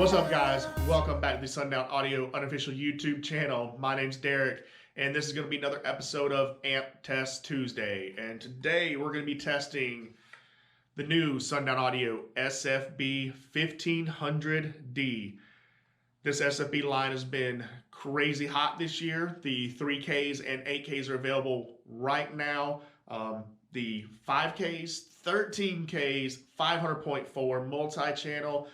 What's up, guys? Welcome back to the Sundown Audio unofficial YouTube channel. My name's Derek, and this is going to be another episode of Amp Test Tuesday. And today we're going to be testing the new Sundown Audio SFB-1500D. This SFB line has been crazy hot this year. The 3Ks and 8Ks are available right now. The 5Ks, 13Ks, 500.4 multi-channel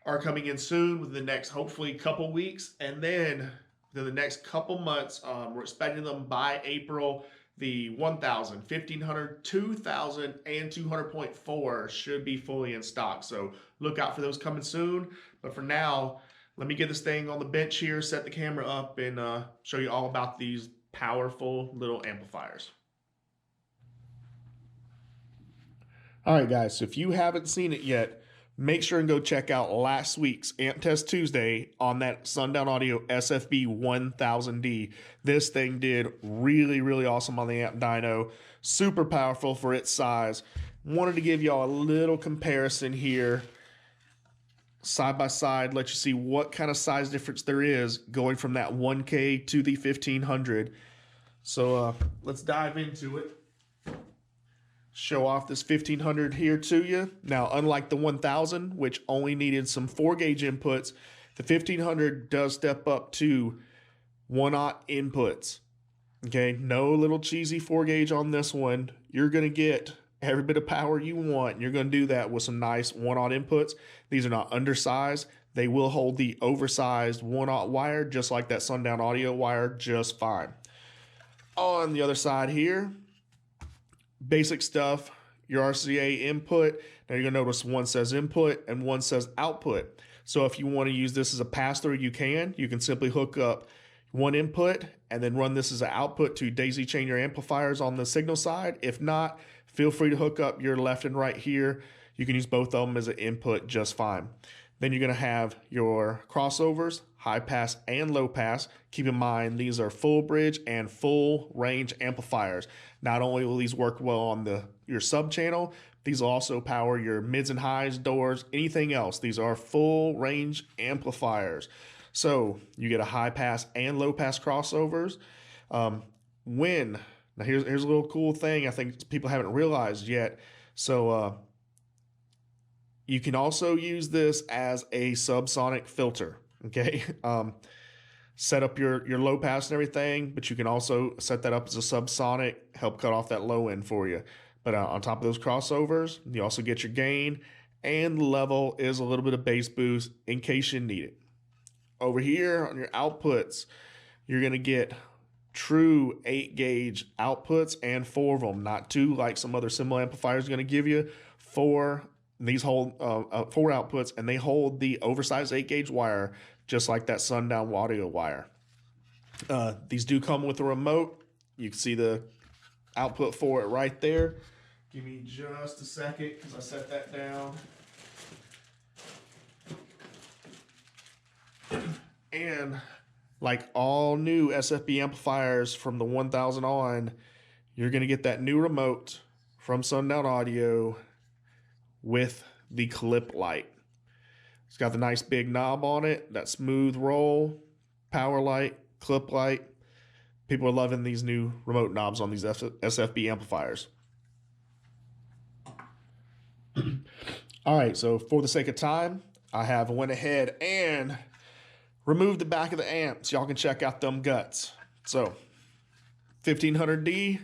are coming in soon within the next, hopefully, couple weeks. And then within the next couple months, we're expecting them by April. The 1000, 1500, 2000, and 200.4 should be fully in stock. So look out for those coming soon. But for now, let me get this thing on the bench here, set the camera up, and show you all about these powerful little amplifiers. All right, guys, so if you haven't seen it yet, make sure and go check out last week's Amp Test Tuesday on that Sundown Audio SFB-1500D. This thing did really awesome on the amp dyno. Super powerful for its size. Wanted to give y'all a little comparison here, side by side, let you see what kind of size difference there is going from that 1K to the 1500. So let's dive into it. Show off this 1500 here to you. Now, unlike the 1000, which only needed some 4-gauge inputs, the 1500 does step up to 1/0 inputs. Okay, no little cheesy 4-gauge on this one. You're going to get every bit of power you want. You're going to do that with some nice 1/0 inputs. These are not undersized. They will hold the oversized 1/0 wire, just like that Sundown Audio wire, just fine. On the other side here, basic stuff, your RCA input. Now you're going to notice one says input and one says output. So if you want to use this as a pass-through, you can. You can simply hook up one input and then run this as an output to daisy chain your amplifiers on the signal side. If not, feel free to hook up your left and right here. You can use both of them as an input just fine. Then you're going to have your crossovers, high pass and low pass. Keep in mind, these are full bridge and full range amplifiers. Not only will these work well on your sub channel, these will also power your mids and highs, doors, anything else. These are full range amplifiers. So you get a high pass and low pass crossovers. Now here's a little cool thing I think people haven't realized yet. So you can also use this as a subsonic filter. Okay, set up your low pass and everything, but you can also set that up as a subsonic, help cut off that low end for you. But on top of those crossovers, you also get your gain, and the level is a little bit of bass boost in case you need it. Over here on your outputs, you're going to get true 8-gauge outputs and 4 of them, not 2 like some other similar amplifiers are going to give you. 4. These hold 4 outputs, and they hold the oversized 8-gauge wire, just like that Sundown Audio wire. These do come with a remote. You can see the output for it right there. Give me just a second because I set that down. And like all new SFB amplifiers from the 1000 on, you're going to get that new remote from Sundown Audio with the clip light. It's got the nice big knob on it, that smooth roll, power light, clip light. People are loving these new remote knobs on these SFB amplifiers. All right, so for the sake of time, I have went ahead and removed the back of the amp so y'all can check out them guts. So 1500D,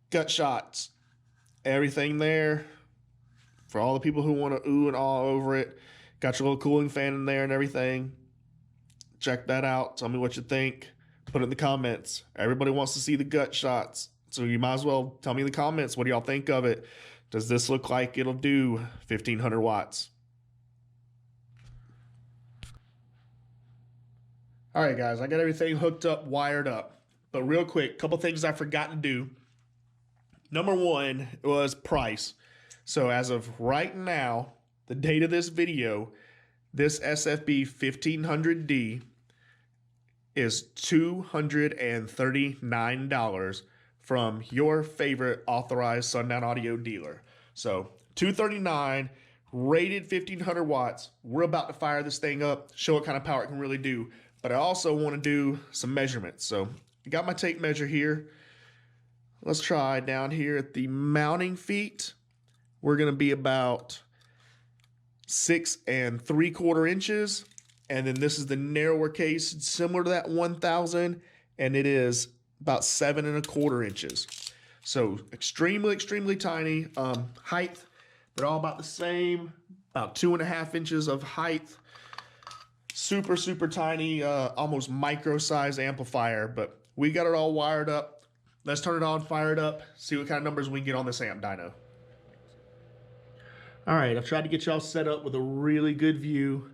gut shots, everything there. For all the people who want to ooh and ah over it, got your little cooling fan in there and everything. Check that out. Tell me what you think. Put it in the comments. Everybody wants to see the gut shots, so you might as well tell me in the comments, what do y'all think of it? Does this look like it'll do 1500 watts? All right, guys, I got everything hooked up, wired up. But real quick, couple things I forgot to do. Number one was price. So as of right now, the date of this video, this SFB-1500D is $239 from your favorite authorized Sundown Audio dealer. So $239 rated 1500 watts. We're about to fire this thing up, show what kind of power it can really do. But I also want to do some measurements. So I got my tape measure here. Let's try down here at the mounting feet. We're going to be about 6 3/4 inches. And then this is the narrower case, similar to that 1000, and it is about 7 1/4 inches. So extremely, extremely tiny. Height, they're all about the same, about 2.5 inches of height. Super, super tiny, almost micro-sized amplifier, but we got it all wired up. Let's turn it on, fire it up, see what kind of numbers we can get on this amp dyno. All right, I've tried to get y'all set up with a really good view.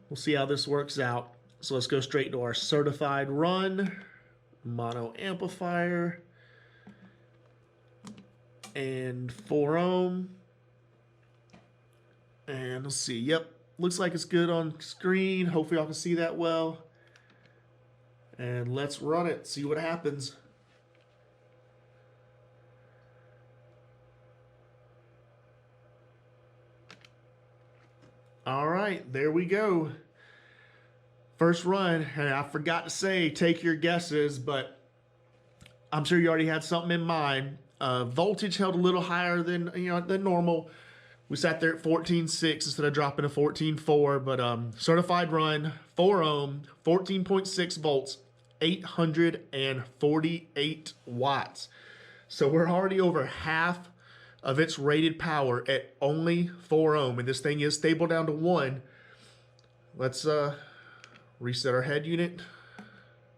We'll see how this works out. So let's go straight to our certified run, mono amplifier, and 4 ohm. And let's see, yep, looks like it's good on screen. Hopefully y'all can see that well. And let's run it, see what happens. All right, there we go. First run, and I forgot to say, take your guesses, but I'm sure you already had something in mind. Voltage held a little higher than than normal. We sat there at 14.6 instead of dropping to 14.4, but certified run, 4 ohm, 14.6 volts, 848 watts. So we're already over half of its rated power at only 4 ohm, and this thing is stable down to 1. Let's reset our head unit,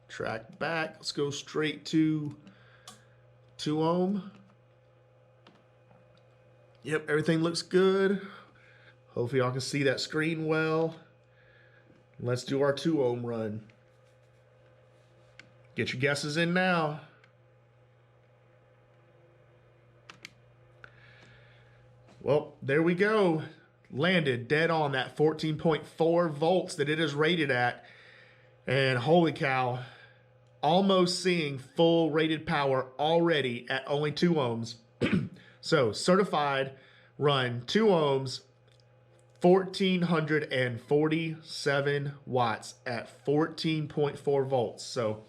track back. Let's go straight to 2 ohm. Yep, everything looks good. Hopefully y'all can see that screen well. Let's do our 2 ohm run. Get your guesses in now. Well, there we go. Landed dead on that 14.4 volts that it is rated at. And holy cow, almost seeing full rated power already at only 2 ohms. So certified run, 2 ohms, 1447 watts at 14.4 volts. So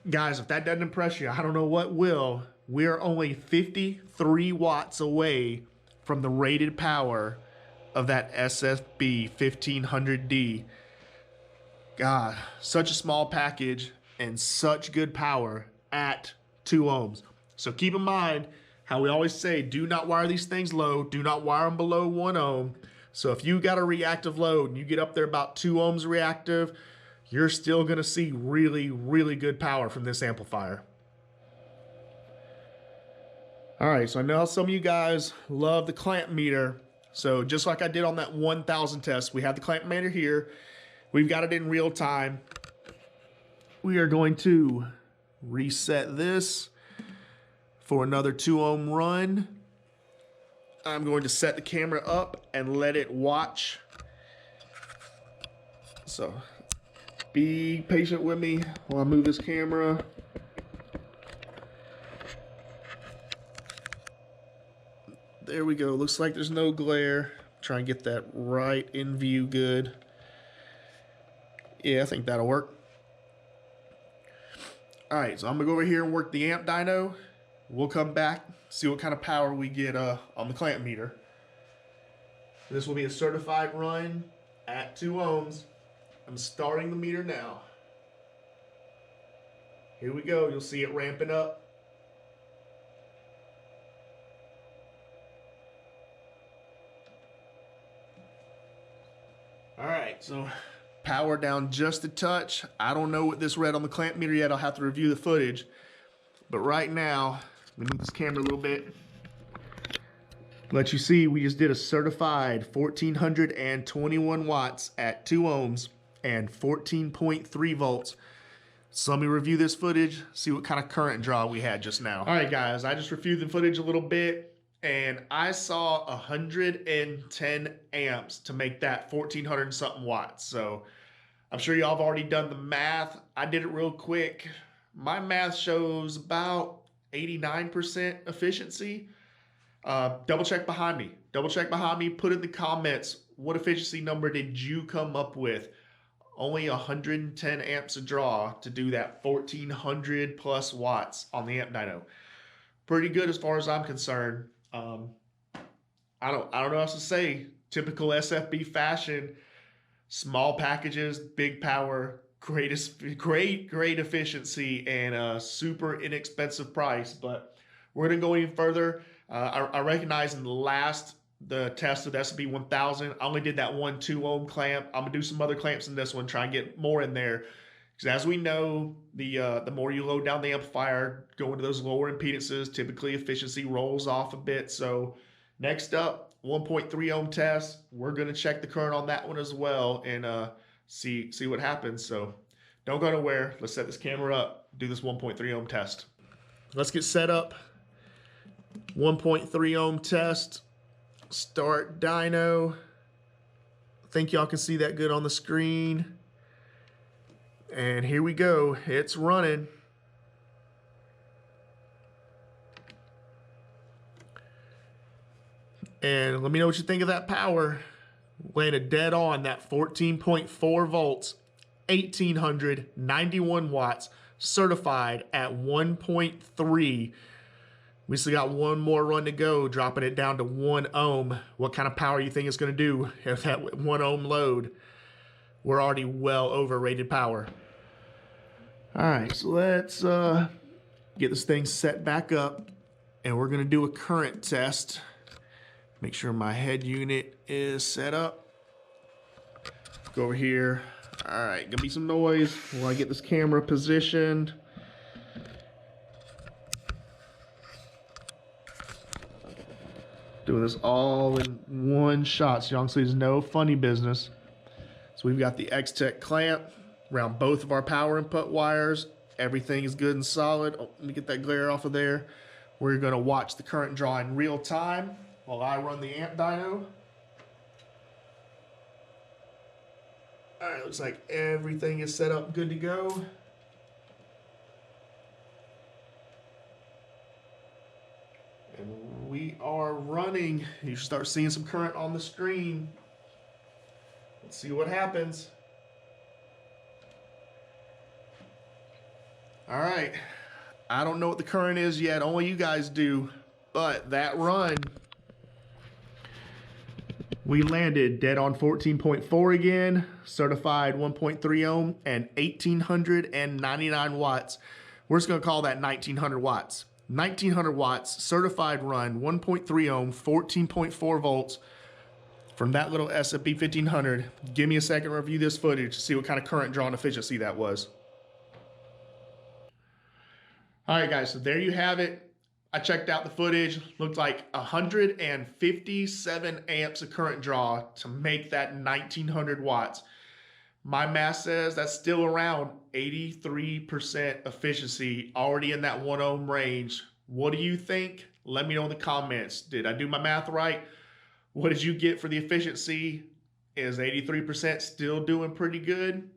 guys, if that doesn't impress you, I don't know what will. We are only 53 watts away from the rated power of that SFB-1500D. God, such a small package and such good power at 2 ohms. So keep in mind how we always say, do not wire these things low. Do not wire them below 1 ohm. So if you got a reactive load and you get up there about 2 ohms reactive, you're still going to see really, really good power from this amplifier. All right, so I know some of you guys love the clamp meter. So just like I did on that 1000 test, we have the clamp meter here. We've got it in real time. We are going to reset this for another 2 ohm run. I'm going to set the camera up and let it watch. So be patient with me while I move this camera. There we go. Looks like there's no glare. Try and get that right in view good. Yeah, I think that'll work. All right, so I'm gonna go over here and work the amp dyno. We'll come back, see what kind of power we get on the clamp meter. This will be a certified run at 2 ohms. I'm starting the meter now. Here we go. You'll see it ramping up. All right, so power down just a touch. I don't know what this read on the clamp meter yet. I'll have to review the footage. But right now, let me move this camera a little bit. Let you see, we just did a certified 1421 watts at 2 ohms and 14.3 volts. So let me review this footage, see what kind of current draw we had just now. All right, guys, I just reviewed the footage a little bit, and I saw 110 amps to make that 1400 something watts. So I'm sure y'all have already done the math. I did it real quick. My math shows about 89% efficiency. Double check behind me. Double check behind me. Put in the comments, what efficiency number did you come up with? Only 110 amps a draw to do that 1400 plus watts on the amp dyno. Pretty good as far as I'm concerned. I don't know what else to say. Typical SFB fashion. Small packages, big power, great efficiency, and a super inexpensive price. But we're gonna go even further. I recognize in the test of the SFB-1000, I only did that 1 2-ohm clamp. I'm gonna do some other clamps in this one, try and get more in there. Because as we know, the more you load down the amplifier, go into those lower impedances, typically efficiency rolls off a bit. So next up, 1.3 ohm test. We're gonna check the current on that one as well and see what happens. So don't go nowhere. Let's set this camera up, do this 1.3 ohm test. Let's get set up. 1.3 ohm test. Start dyno. I think y'all can see that good on the screen. And here we go. It's running. And let me know what you think of that power. Landed dead on that 14.4 volts, 1891 watts, certified at 1.3. We still got one more run to go, dropping it down to 1 ohm. What kind of power you think it's going to do at that 1 ohm load? We're already well over rated power. All right, so let's get this thing set back up, and we're going to do a current test. Make sure my head unit is set up. Go over here. All right, gonna be some noise while I get this camera positioned. Doing this all in one shot, so y'all can see there's no funny business. So we've got the X-Tech clamp around both of our power input wires. Everything is good and solid. Oh, let me get that glare off of there. We're gonna watch the current draw in real time while I run the amp dyno. All right, looks like everything is set up good to go. And we are running. You should start seeing some current on the screen. Let's see what happens. All right, I don't know what the current is yet, only you guys do, but that run, we landed dead on 14.4 again, certified 1.3 ohm and 1899 watts. We're just gonna call that 1900 watts. 1900 watts, certified run, 1.3 ohm, 14.4 volts from that little SFB-1500. Give me a second to review this footage to see what kind of current draw and efficiency that was. All right, guys, so there you have it. I checked out the footage. Looked like 157 amps of current draw to make that 1900 watts. My math says that's still around 83% efficiency, already in that 1 ohm range. What do you think? Let me know in the comments. Did I do my math right? What did you get for the efficiency? Is 83% still doing pretty good?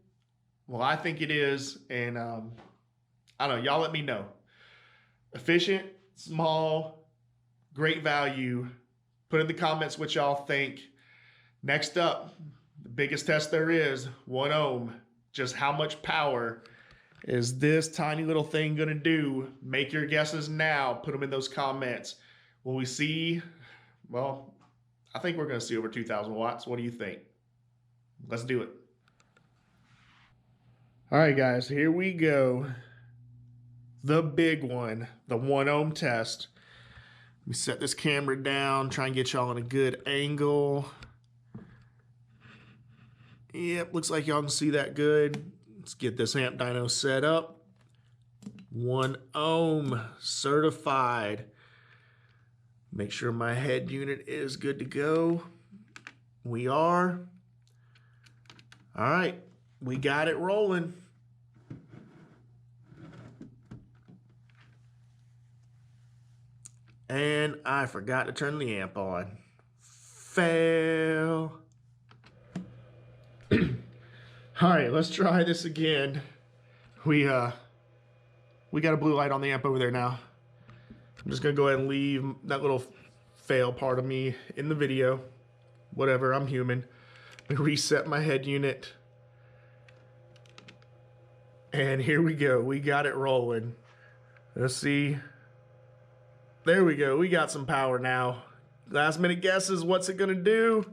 Well, I think it is, and I don't know. Y'all let me know. Efficient, small, great value. Put in the comments what y'all think. Next up, the biggest test there is, 1 ohm. Just how much power is this tiny little thing gonna do? Make your guesses now. Put them in those comments. Will we see? Well, I think we're gonna see over 2,000 watts. What do you think? Let's do it. All right, guys, here we go. The big one, the 1 ohm test. Let me set this camera down, try and get y'all in a good angle. Yep, looks like y'all can see that good. Let's get this amp dyno set up. 1 ohm, certified. Make sure my head unit is good to go. We are. All right, we got it rolling. And I forgot to turn the amp on. Fail. All right, let's try this again. We got a blue light on the amp over there now. I'm just gonna go ahead and leave that little fail part of me in the video. Whatever, I'm human. Let me reset my head unit. And here we go. We got it rolling. Let's see. There we go. We got some power now. Last minute guesses. What's it going to do?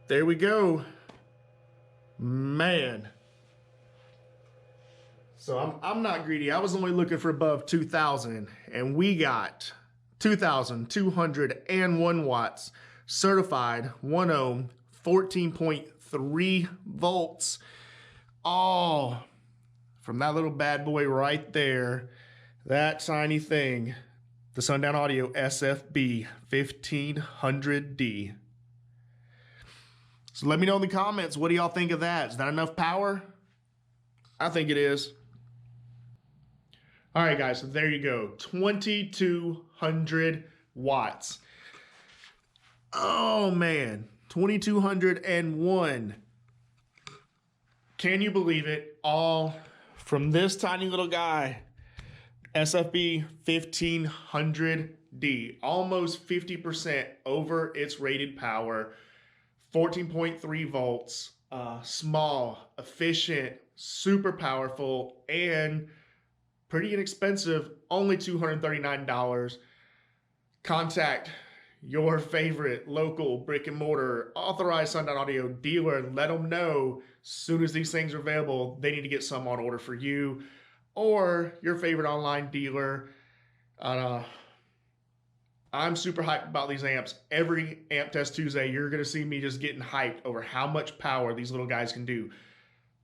There we go. Man. So I'm not greedy. I was only looking for above 2,000. And we got 2,201 watts. Certified 1 ohm. 14.3 volts. All from that little bad boy right there. That tiny thing. The Sundown Audio SFB-1500D. So let me know in the comments, what do y'all think of that? Is that enough power? I think it is. All right, guys, so there you go. 2,200 watts. Oh, man. 2,201. Can you believe it? All from this tiny little guy. SFB-1500D, almost 50% over its rated power, 14.3 volts, small, efficient, super powerful, and pretty inexpensive, only $239. Contact your favorite local brick and mortar authorized Sundown Audio dealer. Let them know as soon as these things are available, they need to get some on order for you. Or your favorite online dealer. I'm super hyped about these amps. Every Amp Test Tuesday, you're going to see me just getting hyped over how much power these little guys can do.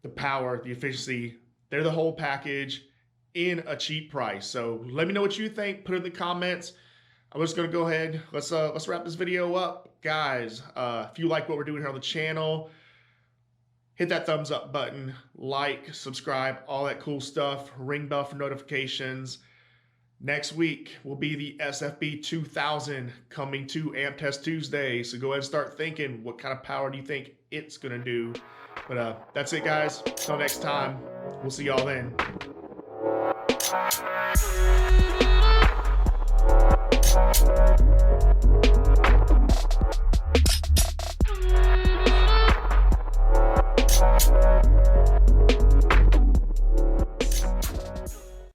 The power, the efficiency, they're the whole package in a cheap price. So let me know what you think. Put it in the comments. I'm just going to go ahead. Let's wrap this video up. Guys, if you like what we're doing here on the channel, hit that thumbs up button, like, subscribe, all that cool stuff. Ring bell for notifications. Next week will be the SFB-2000 coming to Amp Test Tuesday. So go ahead and start thinking, what kind of power do you think it's going to do? But that's it, guys. Until next time, we'll see y'all then.